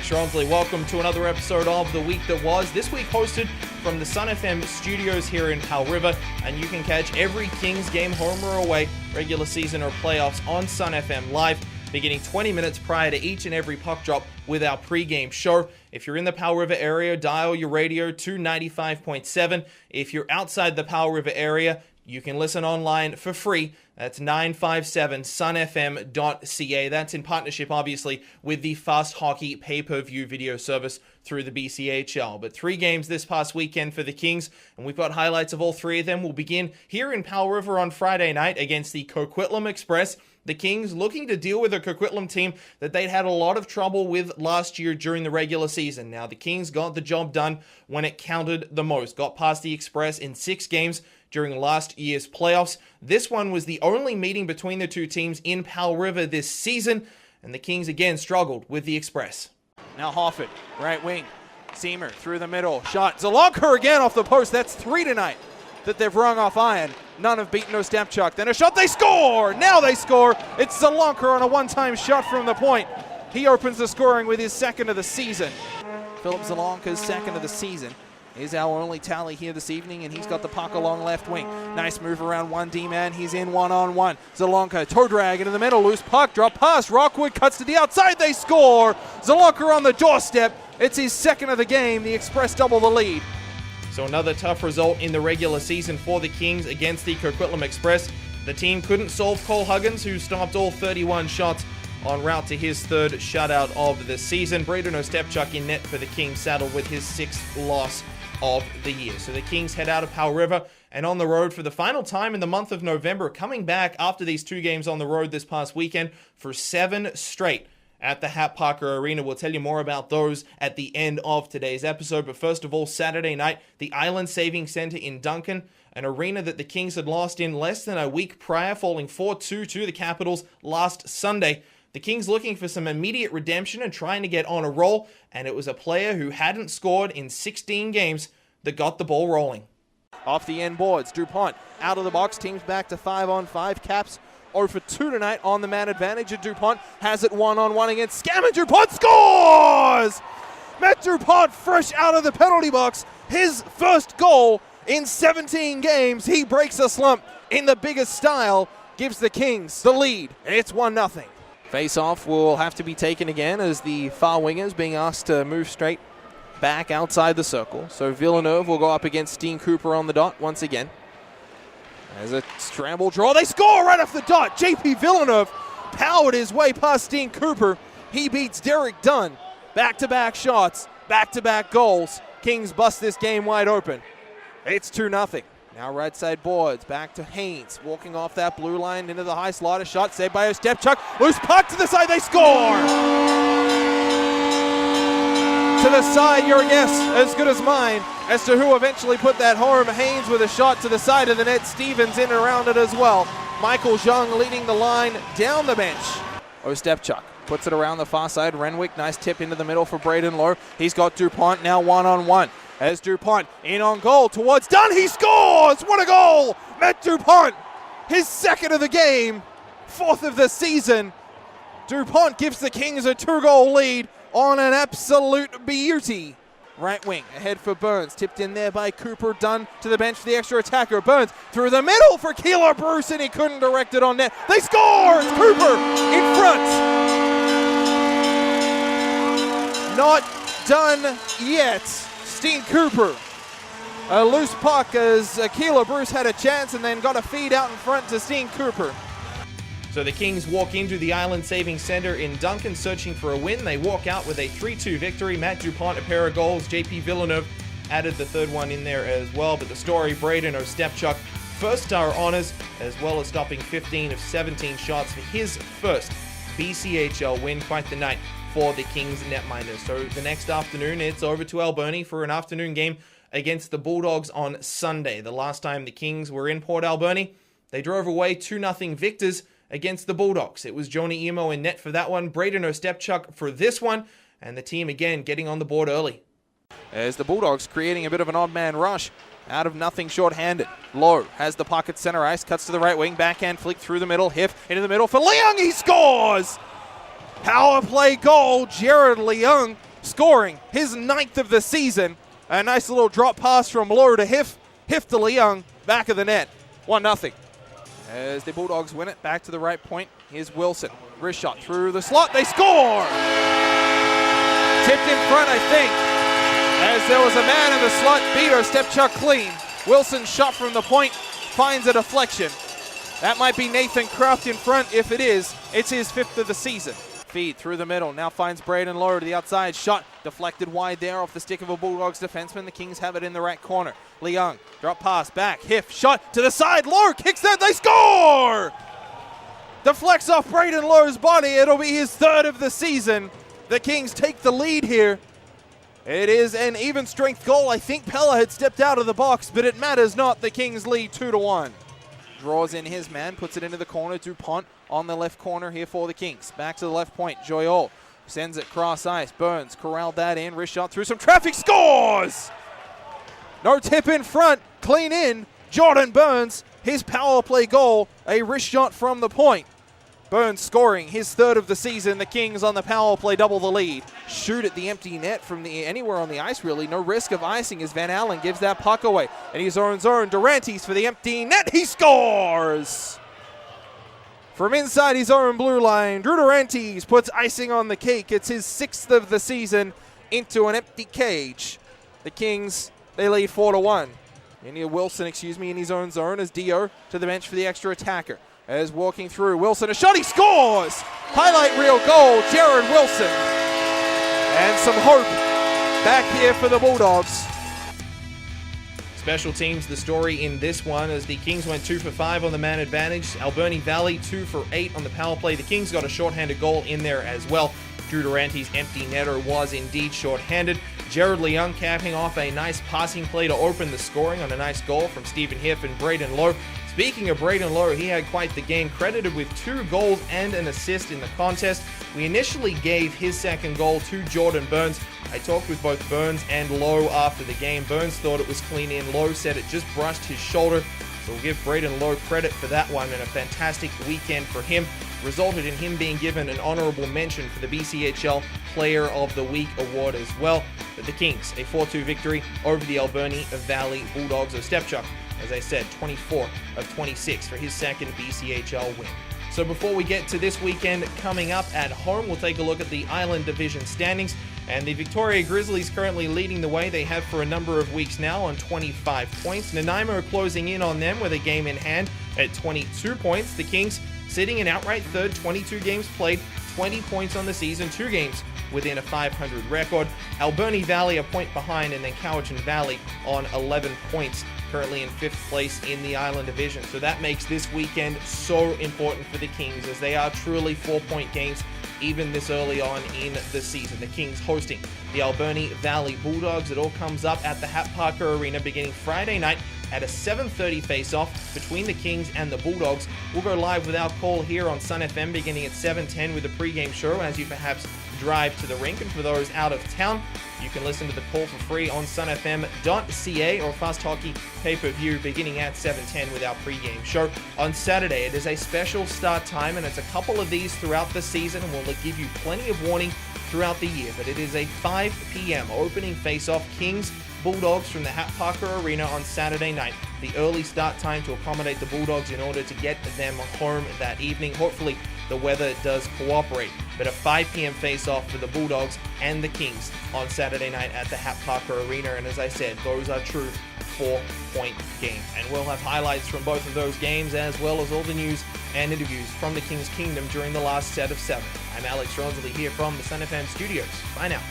Alex Shronsley. Welcome to another episode of The Week That Was. This week hosted from the Sun FM studios here in Powell River, and you can catch every Kings game, home or away, regular season or playoffs on Sun FM live, beginning 20 minutes prior to each and every puck drop with our pre-game show. If you're in the Powell River area, dial your radio to 95.7. If you're outside the Powell River area, you can listen online for free. That's 957sunfm.ca. That's in partnership, obviously, with the Fast Hockey pay-per-view video service through the BCHL. But 3 games this past weekend for the Kings, and we've got highlights of all 3 of them. We'll begin here in Powell River on Friday night against the Coquitlam Express. The Kings looking to deal with a Coquitlam team that they'd had a lot of trouble with last year during the regular season. Now, the Kings got the job done when it counted the most. Got past the Express in 6 games during last year's playoffs. This one was the only meeting between the two teams in Powell River this season, and the Kings again struggled with the Express. Now Hofford, right wing. Seamer through the middle. Shot. Zelonka again off the post. That's 3 tonight that they've rung off iron. None have beaten Ostapchuk. Then a shot. They score! Now they score. It's Zelonka on a one-time shot from the point. He opens the scoring with his second of the season. Philip Zelonka's second of the season is our only tally here this evening, and he's got the puck along left wing. Nice move around 1D man. He's in one-on-one. Zelonka, toe drag into the middle, loose puck, drop pass. Rockwood cuts to the outside. They score. Zelonka on the doorstep. It's his second of the game. The Express double the lead. So another tough result in the regular season for the Kings against the Coquitlam Express. The team couldn't solve Cole Huggins, who stopped all 31 shots en route to his 3rd shutout of the season. Braden Ostapchuk in net for the Kings, saddled with his 6th loss of the year. So the Kings head out of Powell River and on the road for the final time in the month of November, coming back after these 2 games on the road this past weekend for 7 straight at the Hap Parker Arena. We'll tell you more about those at the end of today's episode. But first of all, Saturday night, the Island Saving Center in Duncan, an arena that the Kings had lost in less than a week prior, falling 4-2 to the Capitals last Sunday. The Kings looking for some immediate redemption and trying to get on a roll, and it was a player who hadn't scored in 16 games that got the ball rolling. Off the end boards, DuPont out of the box, teams back to 5-on-5. Caps 0 for 2 tonight on the man advantage, and DuPont has it 1-on-1 against Scam, and DuPont scores! Matt DuPont fresh out of the penalty box, his first goal in 17 games. He breaks a slump in the biggest style, gives the Kings the lead, and it's 1-0. Face-off will have to be taken again as the far wingers being asked to move straight back outside the circle. So Villeneuve will go up against Steen Cooper on the dot once again. As a scramble draw, they score right off the dot. JP Villeneuve powered his way past Steen Cooper. He beats Derek Dunn. Back-to-back shots, back-to-back goals. Kings bust this game wide open. It's 2-0. Now right side boards, back to Haynes, walking off that blue line into the high slot. A shot saved by Ostapchuk. Loose puck to the side, they score! To the side, your guess as good as mine as to who eventually put that home. Haynes with a shot to the side of the net. Stevens in and around it as well. Michael Zhang leading the line down the bench. Ostapchuk puts it around the far side. Renwick, nice tip into the middle for Braden Lowe. He's got DuPont now 1-on-1. As DuPont in on goal towards Dunn, he scores! What a goal! Matt DuPont, his 2nd of the game, 4th of the season. DuPont gives the Kings a 2-goal lead on an absolute beauty. Right wing, ahead for Burns, tipped in there by Cooper. Dunn to the bench for the extra attacker. Burns through the middle for Keeler Bruce, and he couldn't direct it on net. They score! It's Cooper in front. Not done yet. Steen Cooper, a loose puck as Keeler Bruce had a chance and then got a feed out in front to Steen Cooper. So the Kings walk into the Island Saving Center in Duncan searching for a win. They walk out with a 3-2 victory. Matt DuPont, a pair of goals. JP Villeneuve added the 3rd one in there as well. But the story, Braden Ostapchuk, first star honors, as well as stopping 15 of 17 shots for his first BCHL win. Quite the night for the Kings netminders. So the next afternoon, it's over to Alberni for an afternoon game against the Bulldogs on Sunday. The last time the Kings were in Port Alberni, they drove away 2-0 victors against the Bulldogs. It was Johnny Emo in net for that one, Braden Ostapchuk for this one, and the team again getting on the board early. As the Bulldogs creating a bit of an odd man rush out of nothing short-handed. Lowe has the puck at center ice, cuts to the right wing, backhand flick through the middle, Hiff into the middle for Leung, he scores! Power play goal, Jared Leung scoring his 9th of the season. A nice little drop pass from Lowe to Hiff to Leung, back of the net, 1-0. As the Bulldogs win it, back to the right point, here's Wilson. Wrist shot through the slot, they score! Tipped in front, I think, as there was a man in the slot, Beater step chuck clean. Wilson's shot from the point finds a deflection. That might be Nathan Kraft in front. If it is, it's his 5th of the season. Feed through the middle, now finds Braden Lowe to the outside, shot deflected wide there off the stick of a Bulldogs defenseman. The Kings have it in the right corner. Leung, drop pass, back, Hiff, shot to the side, Lowe kicks that, they score! Deflects off Braden Lowe's body, it'll be his 3rd of the season. The Kings take the lead here. It is an even strength goal. I think Pella had stepped out of the box, but it matters not. The Kings lead 2-1. Draws in his man, puts it into the corner. Dupont on the left corner here for the Kings. Back to the left point. Joyol sends it cross ice. Burns corralled that in. Wrist shot through some traffic. Scores! No tip in front. Clean in. Jordan Burns, his power play goal. A wrist shot from the point. Burns scoring his 3rd of the season. The Kings on the power play double the lead. Shoot at the empty net from anywhere on the ice, really. No risk of icing as Van Allen gives that puck away. And he's own zone. Durantes for the empty net. He scores! From inside his own blue line, Drew Durantes puts icing on the cake. It's his 6th of the season into an empty cage. The Kings, they lead 4-1. Wilson, in his own zone as Dio to the bench for the extra attacker. As walking through, Wilson, a shot, he scores! Highlight reel goal, Jared Wilson. And some hope back here for the Bulldogs. Special teams, the story in this one, as the Kings went 2 for 5 on the man advantage. Alberni Valley 2 for 8 on the power play. The Kings got a shorthanded goal in there as well. Drew Durante's empty netter was indeed shorthanded. Jared Leung capping off a nice passing play to open the scoring on a nice goal from Stephen Hiff and Braden Lowe. Speaking of Braden Lowe, he had quite the game, credited with 2 goals and an assist in the contest. We initially gave his 2nd goal to Jordan Burns. I talked with both Burns and Lowe after the game. Burns thought it was clean in. Lowe said it just brushed his shoulder. So we'll give Braden Lowe credit for that one, and a fantastic weekend for him. Resulted in him being given an honorable mention for the BCHL Player of the Week award as well. But the Kings, a 4-2 victory over the Alberni Valley Bulldogs of Stepchuk. As I said, 24 of 26 for his 2nd BCHL win. So before we get to this weekend coming up at home, we'll take a look at the Island Division standings. And the Victoria Grizzlies currently leading the way. They have for a number of weeks now on 25 points. Nanaimo closing in on them with a game in hand at 22 points. The Kings sitting in outright 3rd, 22 games played, 20 points on the season, 2 games within a 500 record. Alberni Valley a point behind, and then Cowichan Valley on 11 points, currently in 5th place in the Island Division. So that makes this weekend so important for the Kings, as they are truly 4-point games even this early on in the season. The Kings hosting the Alberni Valley Bulldogs. It all comes up at the Hap Parker Arena beginning Friday night at a 7:30 face-off between the Kings and the Bulldogs. We'll go live with our call here on Sun FM beginning at 7:10 with a pre-game show as you perhaps drive to the rink. And for those out of town, you can listen to the call for free on sunfm.ca or Fast Hockey pay-per-view beginning at 7:10 with our pre-game show. On Saturday, it is a special start time, and it's a couple of these throughout the season, and we'll give you plenty of warning throughout the year. But it is a 5 p.m. opening face-off, Kings Bulldogs from the Hap Parker Arena on Saturday night. The early start time to accommodate the Bulldogs in order to get them home that evening. Hopefully the weather does cooperate. But a 5 p.m. face-off for the Bulldogs and the Kings on Saturday night at the Hap Parker Arena. And as I said, those are true 4-point games. And we'll have highlights from both of those games, as well as all the news and interviews from the Kings Kingdom during the last set of 7. I'm Alex Ronsley here from the Sun FM studios. Bye now.